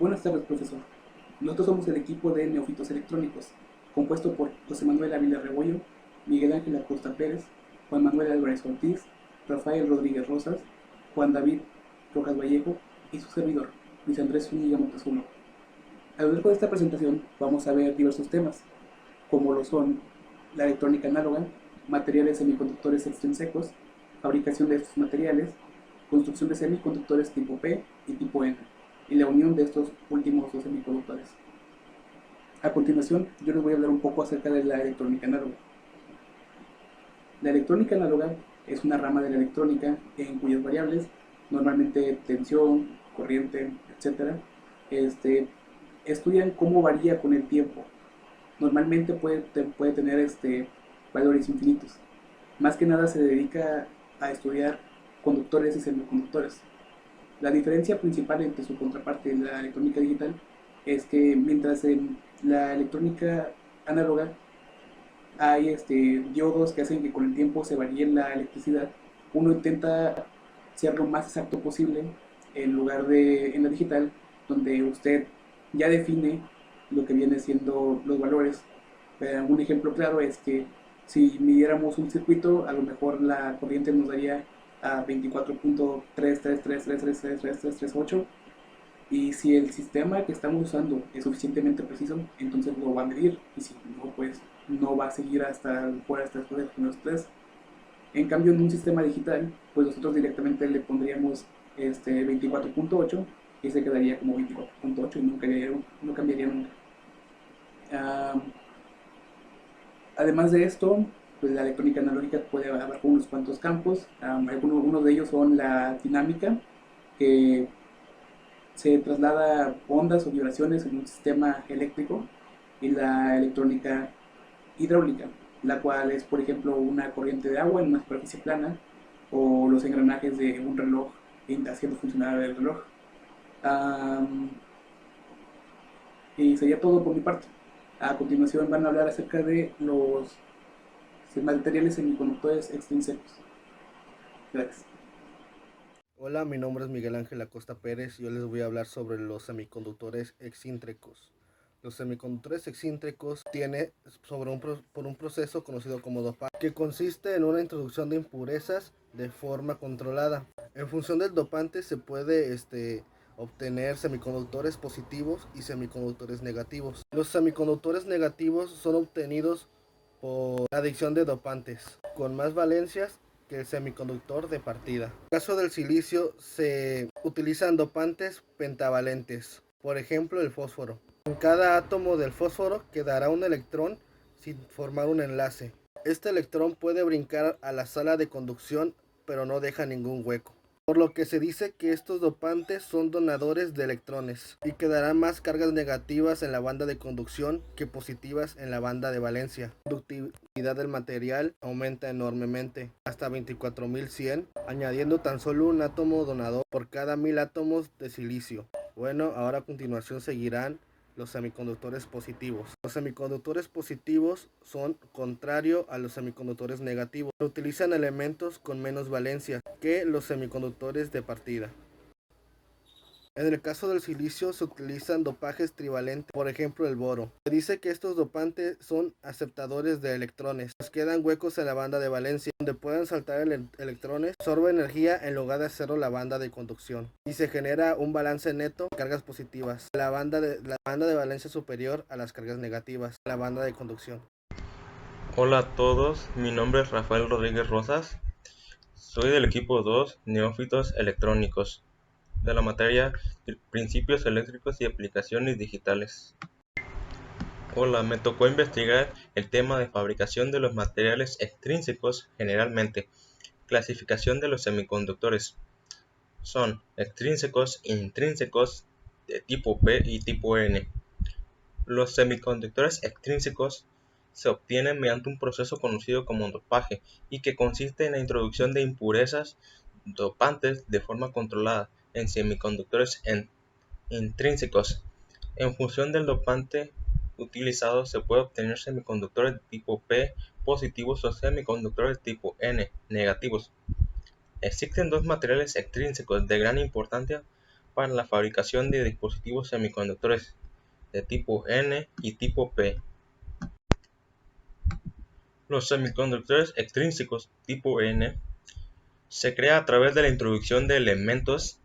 Buenas tardes, profesor. Nosotros somos el equipo de neófitos electrónicos, compuesto por José Manuel Ávila Rebollo, Miguel Ángel Acosta Pérez, Juan Manuel Álvarez Ortiz, Rafael Rodríguez Rosas, Juan David Rojas Vallejo y su servidor, Luis Andrés Zúñiga Montezuma. A lo largo de esta presentación vamos a ver diversos temas, como lo son la electrónica análoga, materiales semiconductores extrinsecos, fabricación de estos materiales, construcción de semiconductores tipo P y tipo N, y la unión de estos últimos dos semiconductores. A continuación, yo les voy a hablar un poco acerca de la electrónica análoga. La electrónica análoga es una rama de la electrónica en cuyas variables, normalmente tensión, corriente, etc., estudian cómo varía con el tiempo. Normalmente puede tener valores infinitos. Más que nada se dedica a estudiar conductores y semiconductores. La diferencia principal entre su contraparte en la electrónica digital es que mientras en la electrónica análoga hay diodos que hacen que con el tiempo se varíe la electricidad, uno intenta ser lo más exacto posible en lugar de en la digital, donde usted ya define lo que viene siendo los valores. Un ejemplo claro es que si midiéramos un circuito, a lo mejor la corriente nos daría a 24.333333338, y si el sistema que estamos usando es suficientemente preciso, entonces lo va a medir, y si no, pues no va a seguir hasta después de los primeros tres. En cambio, en un sistema digital, pues nosotros directamente le pondríamos 24.8 y se quedaría como 24.8 y no cambiaría nunca. Ah, Además de esto, pues la electrónica analógica puede abarcar unos cuantos campos. Algunos de ellos son la dinámica, que se traslada ondas o vibraciones en un sistema eléctrico, y la electrónica hidráulica, la cual es, por ejemplo, una corriente de agua en una superficie plana, o los engranajes de un reloj haciendo funcionar el reloj. Um, y sería todo por mi parte. A continuación van a hablar acerca de los materiales semiconductores extrínsecos. Gracias. Hola, mi nombre es Miguel Ángel Acosta Pérez y yo les voy a hablar sobre los semiconductores excíntrecos. Los semiconductores excíntrecos tienen por un proceso conocido como dopante, que consiste en una introducción de impurezas de forma controlada. En función del dopante se puede obtener semiconductores positivos y semiconductores negativos. Los semiconductores negativos son obtenidos por la adición de dopantes con más valencias que el semiconductor de partida. En el caso del silicio se utilizan dopantes pentavalentes, por ejemplo el fósforo. En cada átomo del fósforo quedará un electrón sin formar un enlace. Este electrón puede brincar a la sala de conducción, pero no deja ningún hueco, por lo que se dice que estos dopantes son donadores de electrones y que darán más cargas negativas en la banda de conducción que positivas en la banda de valencia. La conductividad del material aumenta enormemente, hasta 24.100, añadiendo tan solo un átomo donador por cada 1000 átomos de silicio. Bueno, ahora a continuación seguirán los semiconductores positivos. Los semiconductores positivos son contrario a los semiconductores negativos. Utilizan elementos con menos valencia que los semiconductores de partida. En el caso del silicio se utilizan dopajes trivalentes, por ejemplo el boro. Se dice que estos dopantes son aceptadores de electrones. Les quedan huecos en la banda de valencia donde pueden saltar electrones, absorbe energía en lugar de hacerlo la banda de conducción. Y se genera un balance neto de cargas positivas. La banda de valencia superior a las cargas negativas, la banda de conducción. Hola a todos, mi nombre es Rafael Rodríguez Rosas, soy del equipo 2 Neófitos Electrónicos, de la materia Principios Eléctricos y Aplicaciones Digitales. Hola, me tocó investigar el tema de fabricación de los materiales extrínsecos generalmente. Clasificación de los semiconductores. Son extrínsecos e intrínsecos de tipo P y tipo N. Los semiconductores extrínsecos se obtienen mediante un proceso conocido como dopaje y que consiste en la introducción de impurezas dopantes de forma controlada en semiconductores intrínsecos. En función del dopante utilizado se puede obtener semiconductores de tipo P positivos o semiconductores de tipo N negativos. Existen dos materiales extrínsecos de gran importancia para la fabricación de dispositivos semiconductores de tipo N y tipo P. Los semiconductores extrínsecos tipo N se crea a través de la introducción de elementos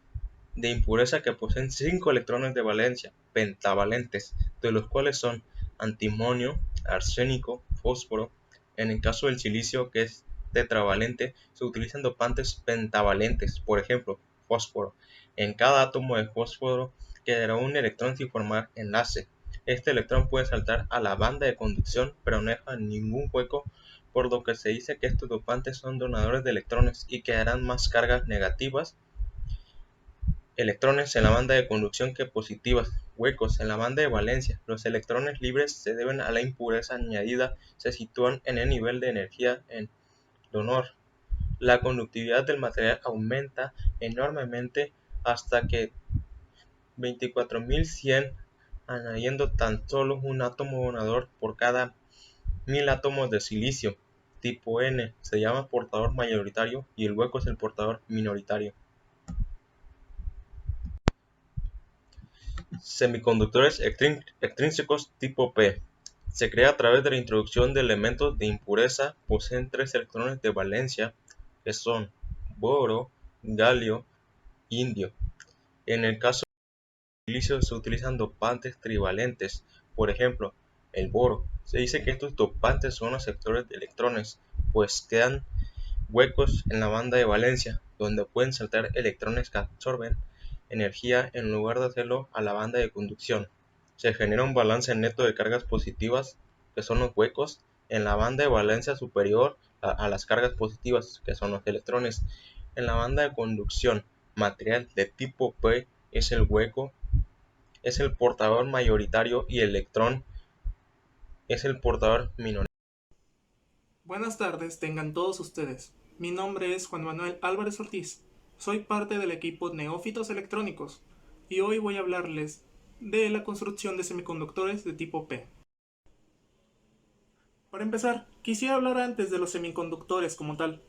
de impureza que poseen 5 electrones de valencia pentavalentes, de los cuales son antimonio, arsénico, fósforo. En el caso del silicio, que es tetravalente, se utilizan dopantes pentavalentes, por ejemplo, fósforo. En cada átomo de fósforo quedará un electrón sin formar enlace. Este electrón puede saltar a la banda de conducción, pero no deja ningún hueco, por lo que se dice que estos dopantes son donadores de electrones y que harán más cargas negativas electrones en la banda de conducción que positivas. Huecos en la banda de valencia. Los electrones libres se deben a la impureza añadida, se sitúan en el nivel de energía en donor. La conductividad del material aumenta enormemente hasta que 24.100, añadiendo tan solo un átomo donador por cada 1000 átomos de silicio. Tipo N se llama portador mayoritario y el hueco es el portador minoritario. Semiconductores extrínsecos tipo P. Se crea a través de la introducción de elementos de impureza. Poseen 3 electrones de valencia, que son boro, galio, indio. En el caso del silicio se utilizan dopantes trivalentes. Por ejemplo, el boro. Se dice que estos dopantes son aceptores de electrones, pues quedan huecos en la banda de valencia, donde pueden saltar electrones que absorben energía en lugar de hacerlo a la banda de conducción. Se genera un balance neto de cargas positivas, que son los huecos, en la banda de valencia superior a las cargas positivas, que son los electrones. En la banda de conducción, material de tipo P es el hueco, es el portador mayoritario y el electrón es el portador minoritario. Buenas tardes, tengan todos ustedes. Mi nombre es Juan Manuel Álvarez Ortiz. Soy parte del equipo Neófitos Electrónicos y hoy voy a hablarles de la construcción de semiconductores de tipo P. Para empezar, quisiera hablar antes de los semiconductores como tal.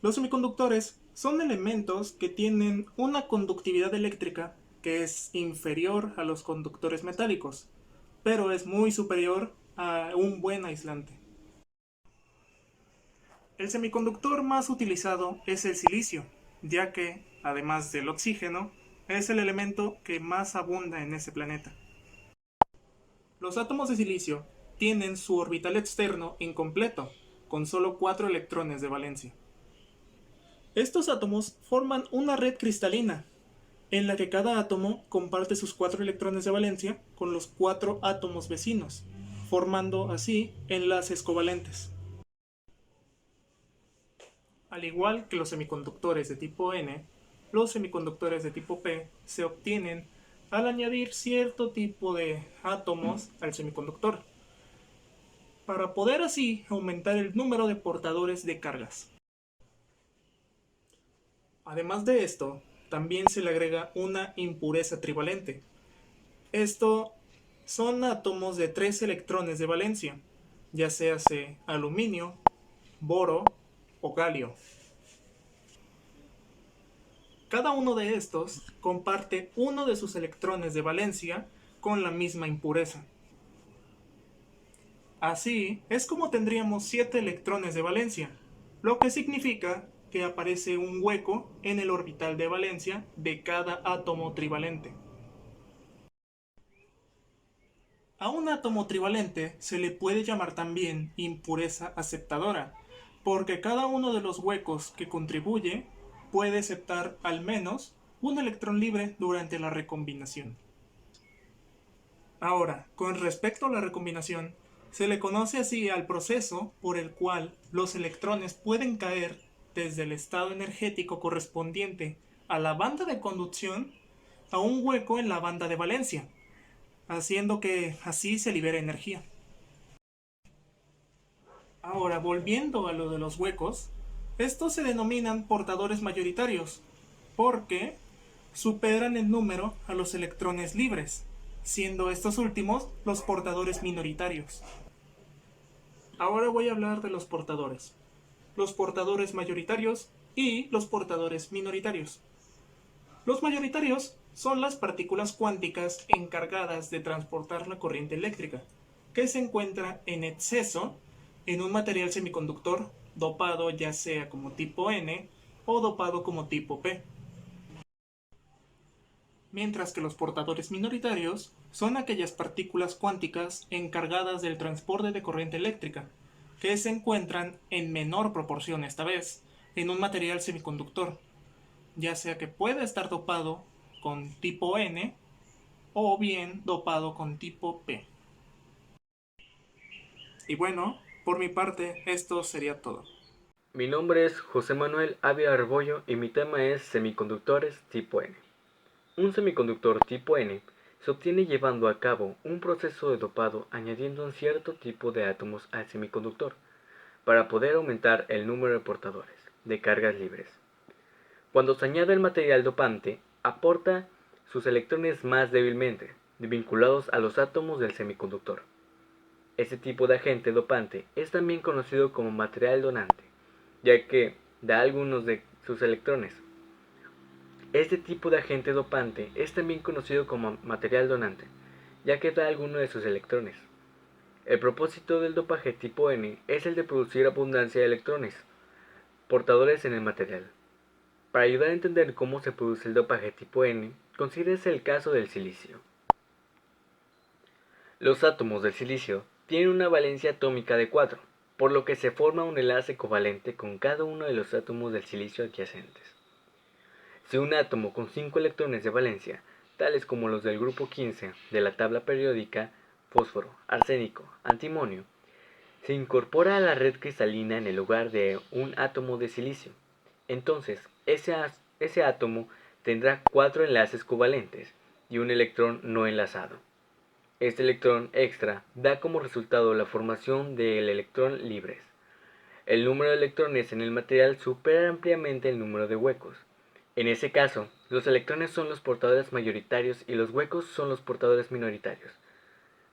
Los semiconductores son elementos que tienen una conductividad eléctrica que es inferior a los conductores metálicos, pero es muy superior a un buen aislante. El semiconductor más utilizado es el silicio, ya que, además del oxígeno, es el elemento que más abunda en ese planeta. Los átomos de silicio tienen su orbital externo incompleto, con solo 4 electrones de valencia. Estos átomos forman una red cristalina, en la que cada átomo comparte sus 4 electrones de valencia con los 4 átomos vecinos, formando así enlaces covalentes. Al igual que los semiconductores de tipo N, los semiconductores de tipo P se obtienen al añadir cierto tipo de átomos al semiconductor, para poder así aumentar el número de portadores de cargas. Además de esto, también se le agrega una impureza trivalente. Esto son átomos de 3 electrones de valencia, ya sea aluminio, boro o galio. Cada uno de estos comparte uno de sus electrones de valencia con la misma impureza. Así es como tendríamos 7 electrones de valencia, lo que significa que aparece un hueco en el orbital de valencia de cada átomo trivalente. A un átomo trivalente se le puede llamar también impureza aceptadora, porque cada uno de los huecos que contribuye puede aceptar al menos un electrón libre durante la recombinación. Ahora, con respecto a la recombinación, se le conoce así al proceso por el cual los electrones pueden caer desde el estado energético correspondiente a la banda de conducción a un hueco en la banda de valencia, haciendo que así se libere energía. Ahora, volviendo a lo de los huecos, estos se denominan portadores mayoritarios, porque superan en número a los electrones libres, siendo estos últimos los portadores minoritarios. Ahora voy a hablar de los portadores mayoritarios y los portadores minoritarios. Los mayoritarios son las partículas cuánticas encargadas de transportar la corriente eléctrica, que se encuentra en exceso en un material semiconductor dopado ya sea como tipo N o dopado como tipo P. Mientras que los portadores minoritarios son aquellas partículas cuánticas encargadas del transporte de corriente eléctrica, que se encuentran en menor proporción esta vez en un material semiconductor, ya sea que pueda estar dopado con tipo N o bien dopado con tipo P. Y bueno, por mi parte, esto sería todo. Mi nombre es José Manuel Ávila Rebollo y mi tema es semiconductores tipo N. Un semiconductor tipo N se obtiene llevando a cabo un proceso de dopado añadiendo un cierto tipo de átomos al semiconductor para poder aumentar el número de portadores de cargas libres. Cuando se añade el material dopante, aporta sus electrones más débilmente, vinculados a los átomos del semiconductor. Este tipo de agente dopante es también conocido como material donante, ya que da algunos de sus electrones. Este tipo de agente dopante es también conocido como material donante, ya que da alguno de sus electrones. El propósito del dopaje tipo N es el de producir abundancia de electrones, portadores en el material. Para ayudar a entender cómo se produce el dopaje tipo N, considérese el caso del silicio. Los átomos del silicio tienen una valencia atómica de 4, por lo que se forma un enlace covalente con cada uno de los átomos del silicio adyacentes. Si un átomo con 5 electrones de valencia, tales como los del grupo 15 de la tabla periódica, fósforo, arsénico, antimonio, se incorpora a la red cristalina en el lugar de un átomo de silicio, entonces ese átomo tendrá 4 enlaces covalentes y un electrón no enlazado. Este electrón extra da como resultado la formación del electrón libres. El número de electrones en el material supera ampliamente el número de huecos. En ese caso, los electrones son los portadores mayoritarios y los huecos son los portadores minoritarios.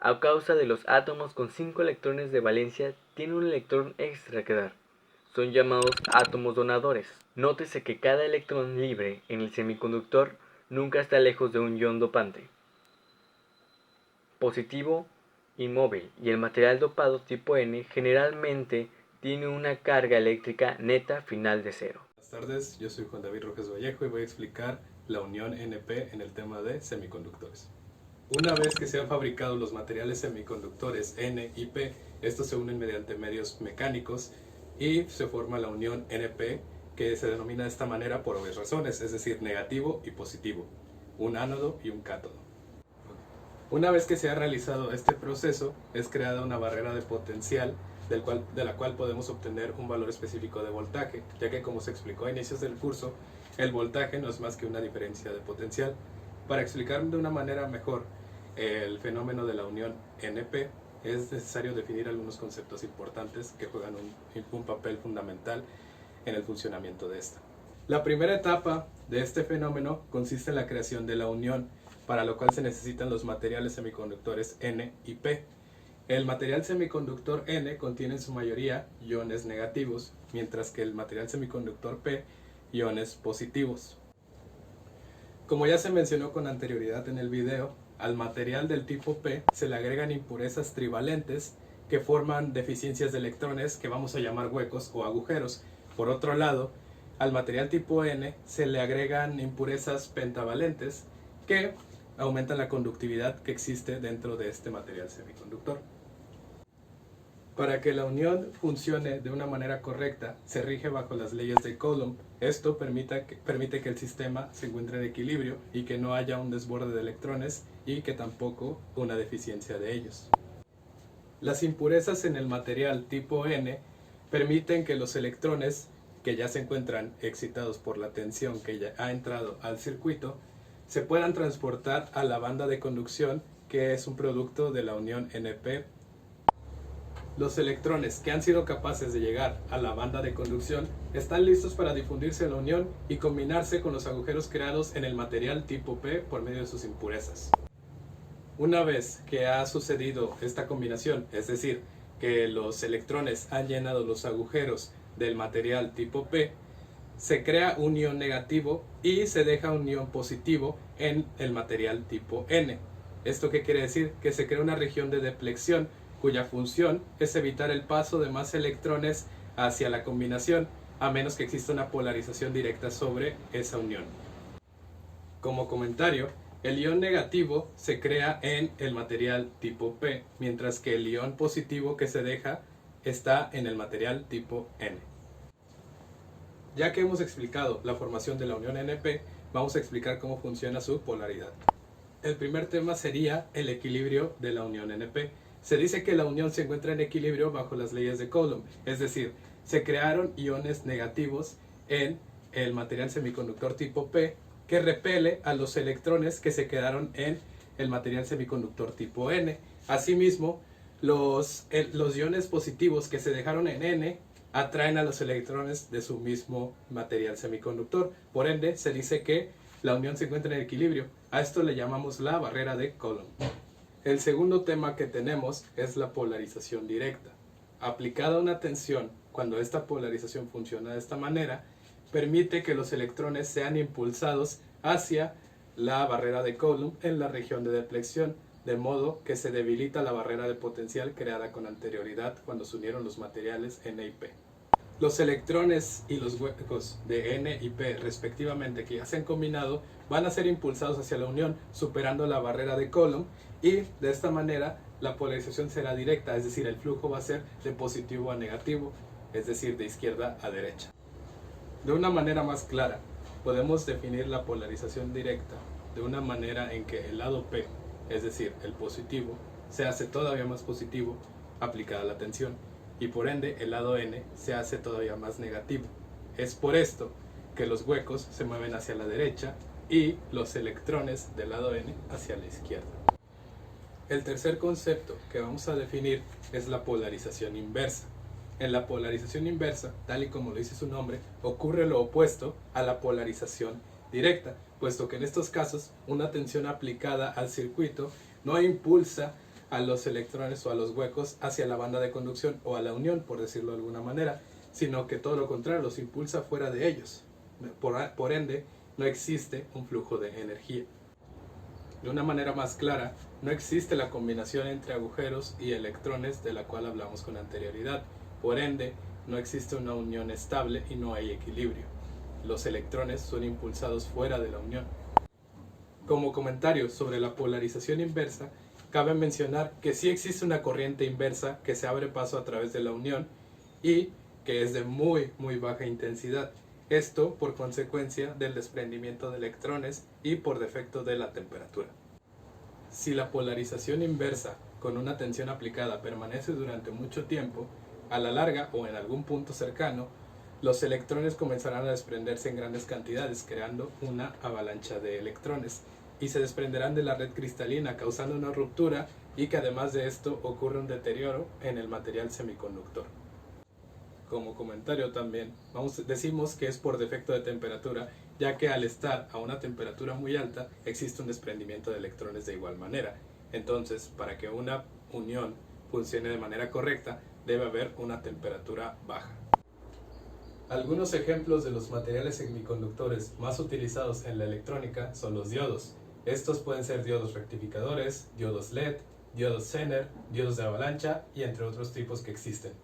A causa de los átomos con 5 electrones de valencia tienen un electrón extra que dar. Son llamados átomos donadores. Nótese que cada electrón libre en el semiconductor nunca está lejos de un ion dopante positivo inmóvil, y el material dopado tipo N generalmente tiene una carga eléctrica neta final de 0. Buenas tardes, yo soy Juan David Rojas Vallejo y voy a explicar la unión NP en el tema de semiconductores. Una vez que se han fabricado los materiales semiconductores N y P, estos se unen mediante medios mecánicos y se forma la unión NP, que se denomina de esta manera por obvias razones, es decir, negativo y positivo, un ánodo y un cátodo. Una vez que se ha realizado este proceso, es creada una barrera de potencial de la cual podemos obtener un valor específico de voltaje, ya que, como se explicó a inicios del curso, el voltaje no es más que una diferencia de potencial. Para explicar de una manera mejor el fenómeno de la unión NP, es necesario definir algunos conceptos importantes que juegan un papel fundamental en el funcionamiento de esta. La primera etapa de este fenómeno consiste en la creación de la unión, para lo cual se necesitan los materiales semiconductores N y P. El material semiconductor N contiene en su mayoría iones negativos, mientras que el material semiconductor P, iones positivos. Como ya se mencionó con anterioridad en el video, al material del tipo P se le agregan impurezas trivalentes que forman deficiencias de electrones que vamos a llamar huecos o agujeros. Por otro lado, al material tipo N se le agregan impurezas pentavalentes que aumentan la conductividad que existe dentro de este material semiconductor. Para que la unión funcione de una manera correcta, se rige bajo las leyes de Coulomb. Esto permite que el sistema se encuentre en equilibrio y que no haya un desborde de electrones y que tampoco una deficiencia de ellos. Las impurezas en el material tipo N permiten que los electrones que ya se encuentran excitados por la tensión que ya ha entrado al circuito se puedan transportar a la banda de conducción, que es un producto de la unión NP. Los electrones que han sido capaces de llegar a la banda de conducción están listos para difundirse en la unión y combinarse con los agujeros creados en el material tipo P por medio de sus impurezas. Una vez que ha sucedido esta combinación, es decir, que los electrones han llenado los agujeros del material tipo P, se crea un ion negativo y se deja un ion positivo en el material tipo N. ¿Esto qué quiere decir? Que se crea una región de deplexión cuya función es evitar el paso de más electrones hacia la combinación, a menos que exista una polarización directa sobre esa unión. Como comentario, el ion negativo se crea en el material tipo P, mientras que el ion positivo que se deja está en el material tipo N. Ya que hemos explicado la formación de la unión NP, vamos a explicar cómo funciona su polaridad. El primer tema sería el equilibrio de la unión NP. Se dice que la unión se encuentra en equilibrio bajo las leyes de Coulomb, es decir, se crearon iones negativos en el material semiconductor tipo P que repele a los electrones que se quedaron en el material semiconductor tipo N. Asimismo, los iones positivos que se dejaron en N atraen a los electrones de su mismo material semiconductor. Por ende, se dice que la unión se encuentra en equilibrio. A esto le llamamos la barrera de Coulomb. El segundo tema que tenemos es la polarización directa. Aplicada una tensión, cuando esta polarización funciona de esta manera, permite que los electrones sean impulsados hacia la barrera de Coulomb en la región de deplexión, de modo que se debilita la barrera de potencial creada con anterioridad cuando se unieron los materiales N y P. Los electrones y los huecos de N y P respectivamente que ya se han combinado van a ser impulsados hacia la unión superando la barrera de Coulomb, y de esta manera la polarización será directa, es decir, el flujo va a ser de positivo a negativo, es decir, de izquierda a derecha. De una manera más clara, podemos definir la polarización directa de una manera en que el lado P, es decir, el positivo, se hace todavía más positivo aplicada la tensión, y por ende el lado N se hace todavía más negativo. Es por esto que los huecos se mueven hacia la derecha y los electrones del lado N hacia la izquierda. El tercer concepto que vamos a definir es la polarización inversa. En la polarización inversa, tal y como lo dice su nombre, ocurre lo opuesto a la polarización directa, puesto que en estos casos una tensión aplicada al circuito no impulsa a los electrones o a los huecos hacia la banda de conducción o a la unión, por decirlo de alguna manera, sino que todo lo contrario, los impulsa fuera de ellos. Por ende, no existe un flujo de energía. De una manera más clara, no existe la combinación entre agujeros y electrones de la cual hablamos con anterioridad. Por ende, no existe una unión estable y no hay equilibrio. Los electrones son impulsados fuera de la unión. Como comentario sobre la polarización inversa, cabe mencionar que sí existe una corriente inversa que se abre paso a través de la unión y que es de muy baja intensidad. Esto por consecuencia del desprendimiento de electrones y por defecto de la temperatura. Si la polarización inversa con una tensión aplicada permanece durante mucho tiempo, a la larga o en algún punto cercano, los electrones comenzarán a desprenderse en grandes cantidades, creando una avalancha de electrones, y se desprenderán de la red cristalina, causando una ruptura, y que además de esto ocurre un deterioro en el material semiconductor. Como comentario también, decimos que es por defecto de temperatura, ya que al estar a una temperatura muy alta existe un desprendimiento de electrones de igual manera. Entonces, para que una unión funcione de manera correcta, debe haber una temperatura baja. Algunos ejemplos de los materiales semiconductores más utilizados en la electrónica son los diodos. Estos pueden ser diodos rectificadores, diodos LED, diodos Zener, diodos de avalancha y entre otros tipos que existen.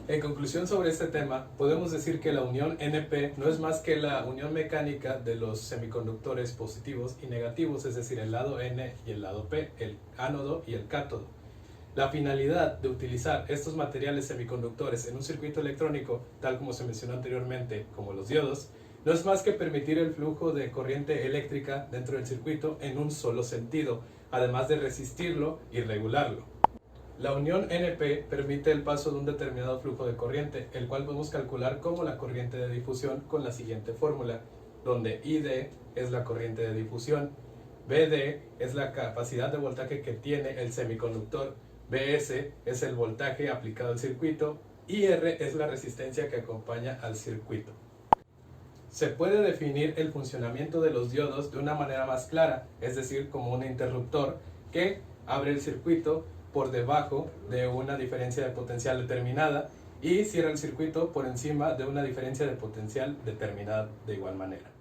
En conclusión sobre este tema, podemos decir que la unión NP no es más que la unión mecánica de los semiconductores positivos y negativos, es decir, el lado N y el lado P, el ánodo y el cátodo. La finalidad de utilizar estos materiales semiconductores en un circuito electrónico, tal como se mencionó anteriormente, como los diodos, no es más que permitir el flujo de corriente eléctrica dentro del circuito en un solo sentido, además de resistirlo y regularlo. La unión NP permite el paso de un determinado flujo de corriente, el cual podemos calcular como la corriente de difusión con la siguiente fórmula, donde ID es la corriente de difusión, BD es la capacidad de voltaje que tiene el semiconductor, BS es el voltaje aplicado al circuito y R es la resistencia que acompaña al circuito. Se puede definir el funcionamiento de los diodos de una manera más clara, es decir, como un interruptor que abre el circuito por debajo de una diferencia de potencial determinada y cierra el circuito por encima de una diferencia de potencial determinada de igual manera.